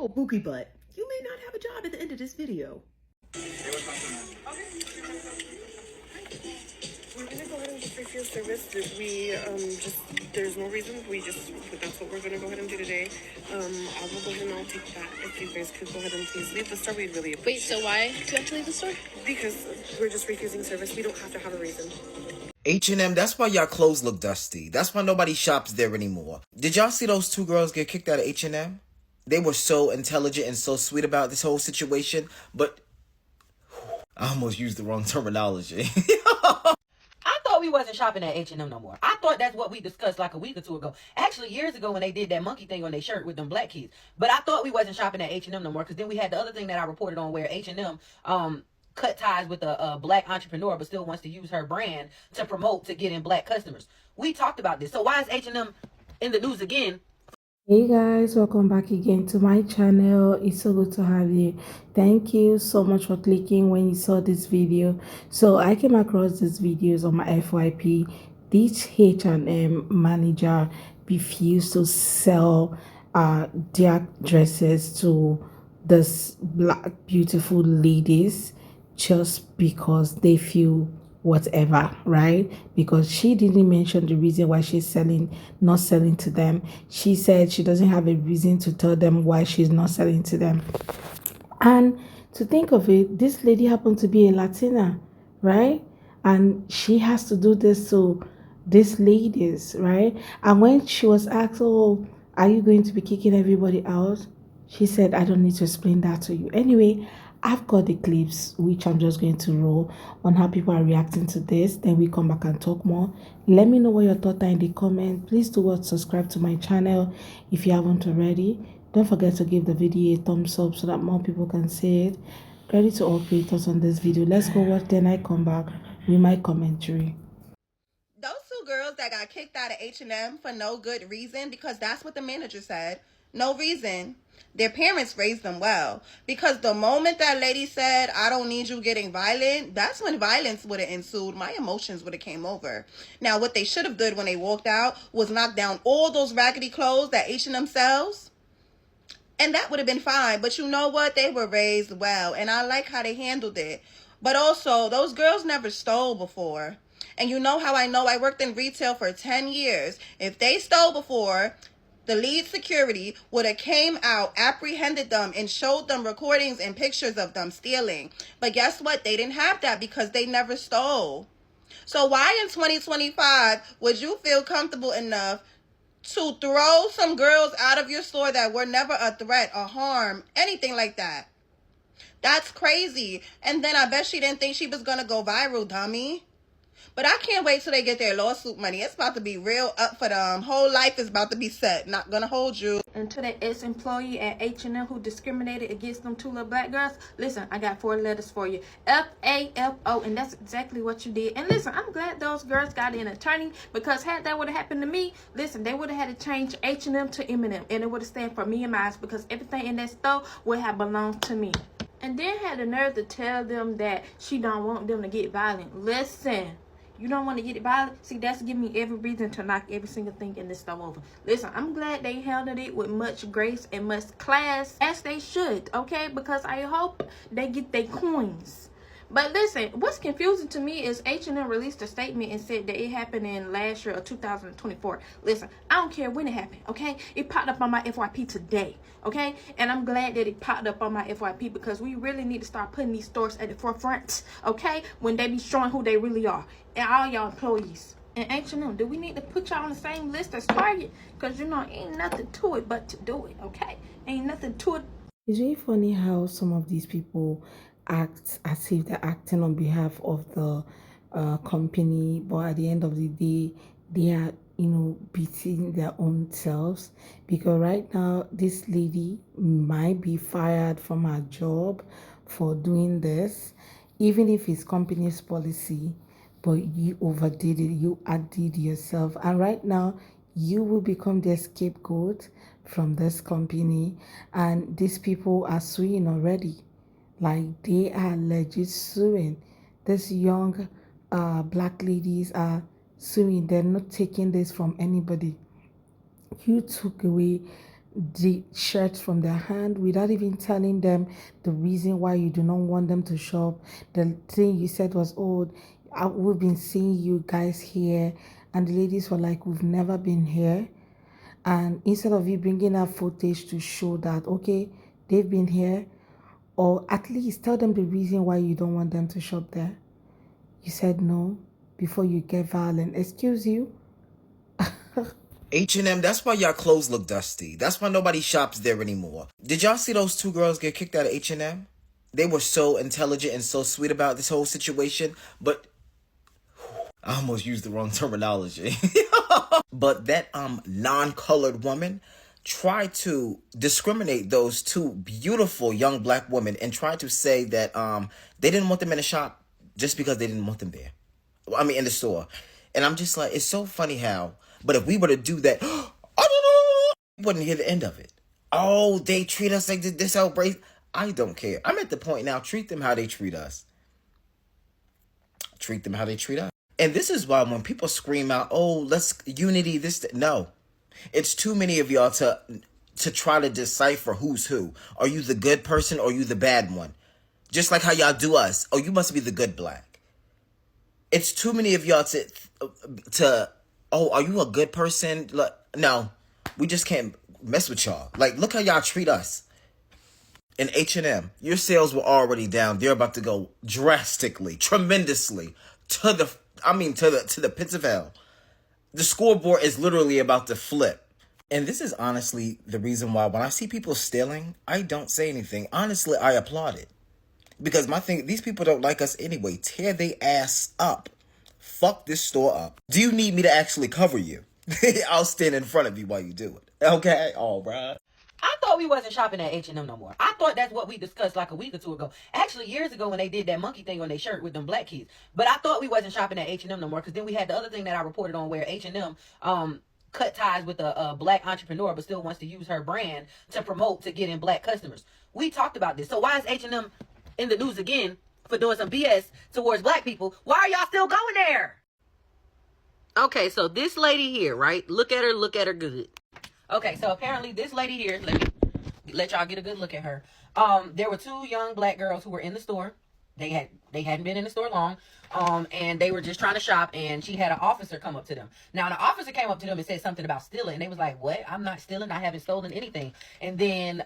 Oh, Bookie Butt, you may not have a job at the end of this video. We're gonna go ahead and just refuel service. There's no reason. That's what we're gonna go ahead and do today. I will go ahead and I'll take that. If you guys could go ahead and please leave the store, we really appreciate it. Wait, so why do you have to leave the store? Because we're just refusing service. We don't have to have a reason. H&M, that's why y'all clothes look dusty. That's why nobody shops there anymore. Did y'all see those two girls get kicked out of H&M? They were so intelligent and so sweet about this whole situation, but I almost used the wrong terminology. I thought we wasn't shopping at H&M no more. I thought that's what we discussed like a week or two ago. Actually, years ago when they did that monkey thing on their shirt with them black kids. But I thought we wasn't shopping at H&M no more because then we had the other thing that I reported on where H&M cut ties with a black entrepreneur but still wants to use her brand to promote to get in black customers. We talked about this. So why is H&M in the news again? Hey guys, welcome back again to my channel. It's so good to have you. Thank you so much for clicking when you saw this video. So I came across these videos on my FYP. This H&M manager refused to sell their dresses to this black beautiful ladies just because they feel whatever, right? Because she didn't mention the reason why she's not selling to them. She said she doesn't have a reason to tell them why she's not selling to them. And to think of it, this lady happened to be a Latina, right? And she has to do this to these ladies, right? And when she was asked, oh, are you going to be kicking everybody out? She said, I don't need to explain that to you. Anyway, I've got the clips which I'm just going to roll on how people are reacting to this. Then we come back and talk more. Let me know what your thoughts are in the comment. Please do subscribe to my channel if you haven't already. Don't forget to give the video a thumbs up so that more people can see it. Credit to all creators on this video. Let's go watch, then I come back with my commentary. Those two girls that got kicked out of H&M for no good reason, because that's what the manager said. No reason. Their parents raised them well, because the moment that lady said, I don't need you getting violent, that's when violence would have ensued. My emotions would have came over. Now, what they should have did when they walked out was knock down all those raggedy clothes that H&M sells, and that would have been fine. But you know what? They were raised well, and I like how they handled it. But also, those girls never stole before. And you know how I know? I worked in retail for 10 years. If they stole before, the lead security would have came out, apprehended them, and showed them recordings and pictures of them stealing. But guess what? They didn't have that because they never stole. So why in 2025 would you feel comfortable enough to throw some girls out of your store that were never a threat or harm, anything like that? That's crazy. And then I bet she didn't think she was going to go viral, dummy. But I can't wait till they get their lawsuit money. It's about to be real up for them. Whole life is about to be set. Not gonna hold you. And to that ex-employee at H&M who discriminated against them two little black girls, listen, I got 4 letters for you. F-A-F-O, and that's exactly what you did. And listen, I'm glad those girls got an attorney, because had that would have happened to me, listen, they would have had to change H&M to M&M, and it would have stand for me and mine, because everything in that store would have belonged to me. And then had the nerve to tell them that she don't want them to get violent. Listen. You don't want to get it violent? See, that's giving me every reason to knock every single thing in this store over. Listen, I'm glad they handled it with much grace and much class, as they should, okay? Because I hope they get their coins. But listen, what's confusing to me is H&M released a statement and said that it happened in last year of 2024. Listen, I don't care when it happened, okay? It popped up on my FYP today, okay? And I'm glad that it popped up on my FYP, because we really need to start putting these stores at the forefront, okay? When they be showing who they really are. And all y'all employees. And H&M, do we need to put y'all on the same list as Target? Because, you know, ain't nothing to it but to do it, okay? Ain't nothing to it. It's really funny how some of these people act as if they're acting on behalf of the company, but at the end of the day, they are, beating their own selves. Because right now, this lady might be fired from her job for doing this, even if it's company's policy. But you overdid it, you outdid yourself, and right now you will become the scapegoat from this company. And these people are suing already, like they are legit suing. These young black ladies are suing. They're not taking this from anybody. You took away the shirt from their hand without even telling them the reason why you do not want them to shop. The thing you said was, oh, we've been seeing you guys here. And the ladies were like, we've never been here. And instead of you bringing out footage to show that, okay, they've been here, or at least tell them the reason why you don't want them to shop there, you said no before you get violent. Excuse you? H&M, that's why y'all clothes look dusty. That's why nobody shops there anymore. Did y'all see those two girls get kicked out of H&M? They were so intelligent and so sweet about this whole situation, but I almost used the wrong terminology. But that non-colored woman tried to discriminate those two beautiful young black women and tried to say that they didn't want them in the shop just because they didn't want them there. I mean, in the store. And I'm just like, it's so funny how, but if we were to do that, we wouldn't hear the end of it. Oh, they treat us like this outbreak. I don't care. I'm at the point now, treat them how they treat us. Treat them how they treat us. And this is why when people scream out, oh, let's unity, no. It's too many of y'all to try to decipher who's who. Are you the good person or are you the bad one? Just like how y'all do us. Oh, you must be the good black. It's too many of y'all to oh, are you a good person? No, we just can't mess with y'all. Like, look how y'all treat us. In H&M, your sales were already down. They're about to go drastically, tremendously to the pits of hell. The scoreboard is literally about to flip. And this is honestly the reason why when I see people stealing, I don't say anything. Honestly, I applaud it. Because my thing, these people don't like us anyway. Tear they ass up. Fuck this store up. Do you need me to actually cover you? I'll stand in front of you while you do it. Okay? All right. I thought we wasn't shopping at H&M no more. I thought that's what we discussed like a week or two ago. Actually, years ago when they did that monkey thing on their shirt with them black kids. But I thought we wasn't shopping at H&M no more because then we had the other thing that I reported on where H&M cut ties with a black entrepreneur but still wants to use her brand to promote to get in black customers. We talked about this. So why is H&M in the news again for doing some BS towards black people? Why are y'all still going there? Okay, so this lady here, right? Look at her good. Okay, so apparently this lady here, let y'all get a good look at her. There were two young black girls who were in the store. They hadn't been in the store long. And they were just trying to shop, and she had an officer come up to them. Now the officer came up to them and said something about stealing, and they was like, "What? I'm not stealing. I haven't stolen anything." And then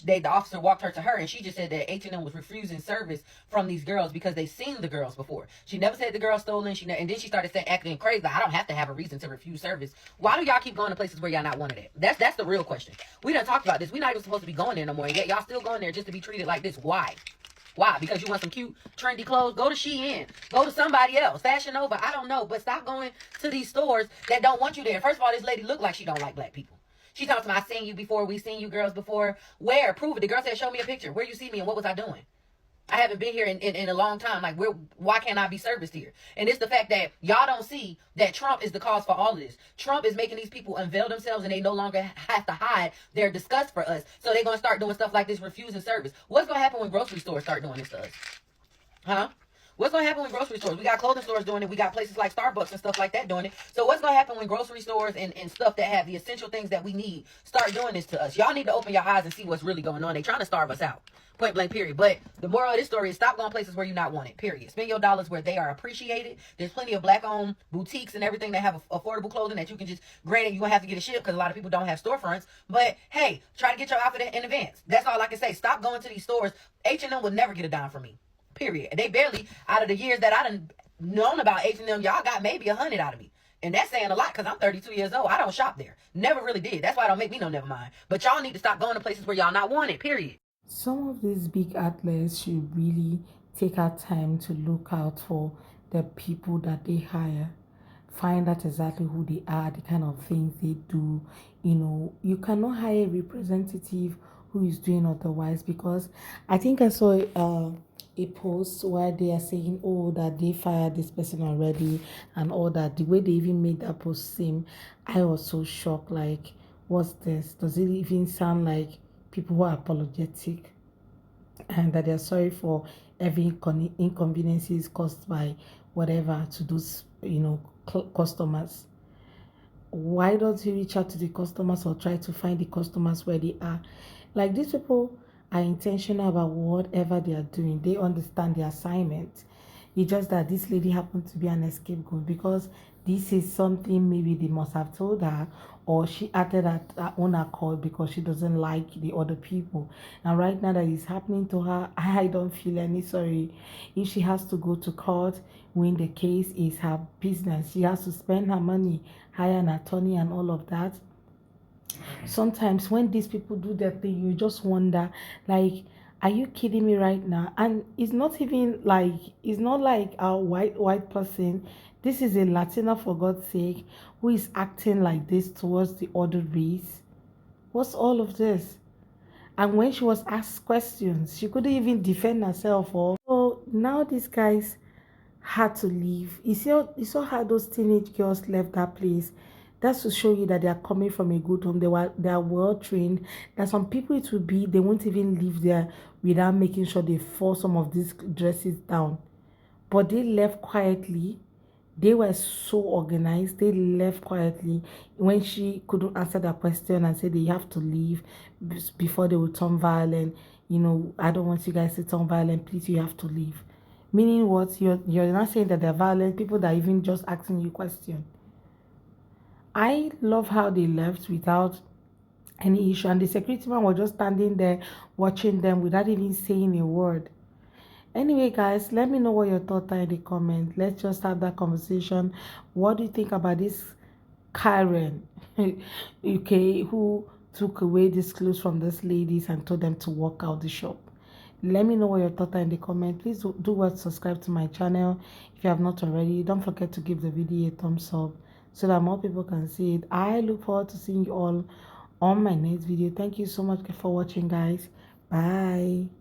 the officer walked her to her, and she just said that H&M was refusing service from these girls because they seen the girls before. She never said the girl stolen. And then she started acting crazy. Like, I don't have to have a reason to refuse service. Why do y'all keep going to places where y'all not wanted it? That's the real question. We done talked about this. We're not even supposed to be going there no more, and yet y'all still going there just to be treated like this. Why? Why? Because you want some cute, trendy clothes? Go to Shein. Go to somebody else. Fashion Nova. I don't know. But stop going to these stores that don't want you there. First of all, this lady look like she don't like black people. She talks about, I seen you before. We seen you girls before. Where? Prove it. The girl said, show me a picture. Where you see me and what was I doing? I haven't been here in a long time. Like, why can't I be serviced here? And it's the fact that y'all don't see that Trump is the cause for all of this. Trump is making these people unveil themselves, and they no longer have to hide their disgust for us. So they're going to start doing stuff like this, refusing service. What's going to happen when grocery stores start doing this to us? Huh? What's going to happen when grocery stores? We got clothing stores doing it. We got places like Starbucks and stuff like that doing it. So what's going to happen when grocery stores and stuff that have the essential things that we need start doing this to us? Y'all need to open your eyes and see what's really going on. They trying to starve us out. Point blank, period. But the moral of this story is stop going places where you're not wanted, period. Spend your dollars where they are appreciated. There's plenty of black-owned boutiques and everything that have affordable clothing that you can just, granted, you're going to have to get a ship because a lot of people don't have storefronts. But, hey, try to get your outfit in advance. That's all I can say. Stop going to these stores. H&M would never get a dime from me. Period. They barely, out of the years that I done known about H&M, y'all got maybe 100 out of me. And that's saying a lot because I'm 32 years old. I don't shop there. Never really did. That's why it don't make me no never mind. But y'all need to stop going to places where y'all not wanted, period. Some of these big outlets should really take our time to look out for the people that they hire. Find out exactly who they are, the kind of things they do. You know, you cannot hire a representative who is doing otherwise, because I think I saw a post where they are saying, oh, that they fired this person already and all that. The way they even made that post seem, I was so shocked. Like, what's this? Does it even sound like people who are apologetic and that they're sorry for every inconveniences caused by whatever to those, customers? why don't you reach out to the customers or try to find the customers where they are? Like, these people are intentional about whatever they are doing. They understand the assignment. It's just that this lady happened to be an scapegoat because this is something maybe they must have told her, or she acted at her own accord because she doesn't like the other people. And right now that it's happening to her, I don't feel any sorry. If she has to go to court, win the case, is her business. She has to spend her money, hire an attorney and all of that. Sometimes when these people do their thing, you just wonder, like, are you kidding me right now? And it's not even like, it's not like a white person. This is a Latina, for God's sake, who is acting like this towards the other race. What's all of this? And when she was asked questions, she couldn't even defend herself. Or so now these guys had to leave. You saw how those teenage girls left that place. That's to show you that they are coming from a good home. They are well trained. That some people it would be they won't even live there without making sure they force some of these dresses down. But they left quietly. They were so organized. They left quietly when she couldn't answer that question and said they have to leave before they would turn violent. I don't want you guys to turn violent. Please, you have to leave. Meaning what? You're not saying that they're violent. People that are even just asking you question. I love how they left without any issue, and the security man was just standing there watching them without even saying a word. Anyway, guys, let me know what your thoughts are in the comment. Let's just have that conversation. What do you think about this Karen, okay, who took away these clothes from these ladies and told them to walk out the shop? Let me know what your thoughts are in the comment. Please do what, subscribe to my channel if you have not already. Don't forget to give the video a thumbs up so that more people can see it. I look forward to seeing you all on my next video. Thank you so much for watching, guys. Bye.